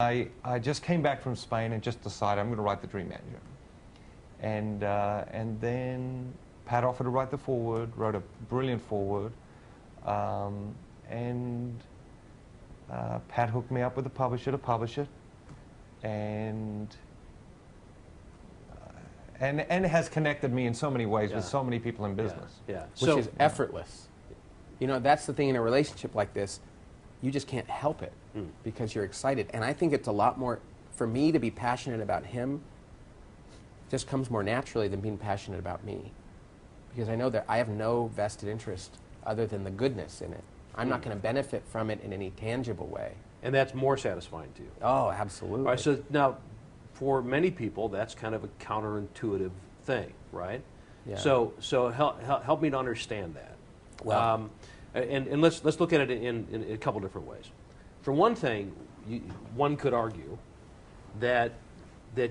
I just came back from Spain and just decided I'm going to write The Dream Manager. And then Pat offered to write the foreword, wrote a brilliant foreword, and Pat hooked me up with a publisher to publish it, and has connected me in so many ways with so many people in business. Which is effortless. You know, that's the thing in a relationship like this. You just can't help it because you're excited. And I think it's a lot more, for me to be passionate about him just comes more naturally than being passionate about me. Because I know that I have no vested interest other than the goodness in it. I'm not going to benefit from it in any tangible way. And that's more satisfying to you. Oh, absolutely. All right, so now, for many people, that's kind of a counterintuitive thing, right? Yeah. So help me to understand that. Well, and let's look at it in a couple different ways. For one thing, one could argue that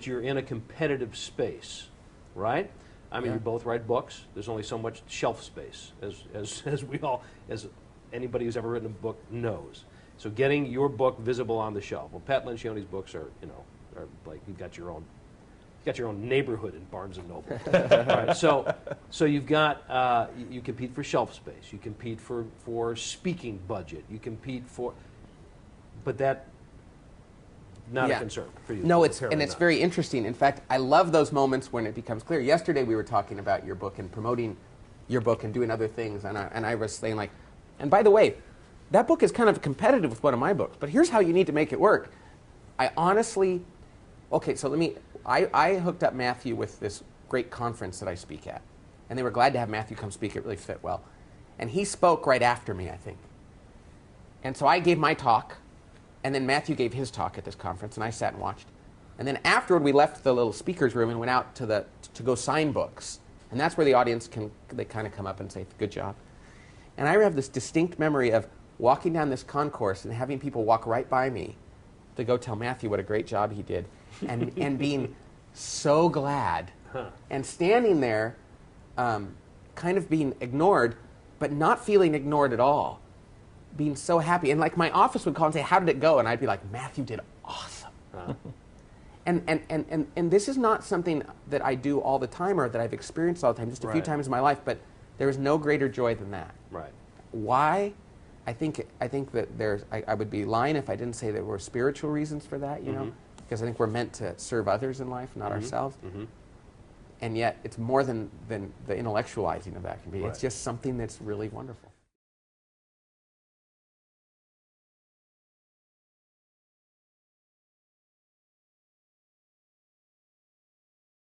you're in a competitive space, right? I mean, you both write books. There's only so much shelf space, as anybody who's ever written a book knows. So getting your book visible on the shelf. Well, Pat Lencioni's books are like you've got your own neighborhood in Barnes and Noble. All right, so you've got you compete for shelf space. You compete for speaking budget. You compete for, but that not a concern for you. No, it's very interesting. In fact, I love those moments when it becomes clear. Yesterday we were talking about your book and promoting your book and doing other things, and I was saying like, and by the way, that book is kind of competitive with one of my books, but here's how you need to make it work. I honestly, okay, so I hooked up Matthew with this great conference that I speak at, and they were glad to have Matthew come speak. It really fit well. And he spoke right after me, I think. And so I gave my talk, and then Matthew gave his talk at this conference, and I sat and watched. And then afterward, we left the little speaker's room and went out to go sign books. And that's where the audience they kind of come up and say, good job. And I have this distinct memory of walking down this concourse and having people walk right by me to go tell Matthew what a great job he did, and being so glad, and standing there kind of being ignored, but not feeling ignored at all, being so happy. And like my office would call and say, how did it go? And I'd be like, Matthew did awesome. And this is not something that I do all the time or that I've experienced all the time, just a few times in my life, but there is no greater joy than that. Right. Why? I think that I would be lying if I didn't say there were spiritual reasons for that, you know, because I think we're meant to serve others in life, not ourselves. And yet it's more than the intellectualizing of that can be. It's just something that's really wonderful.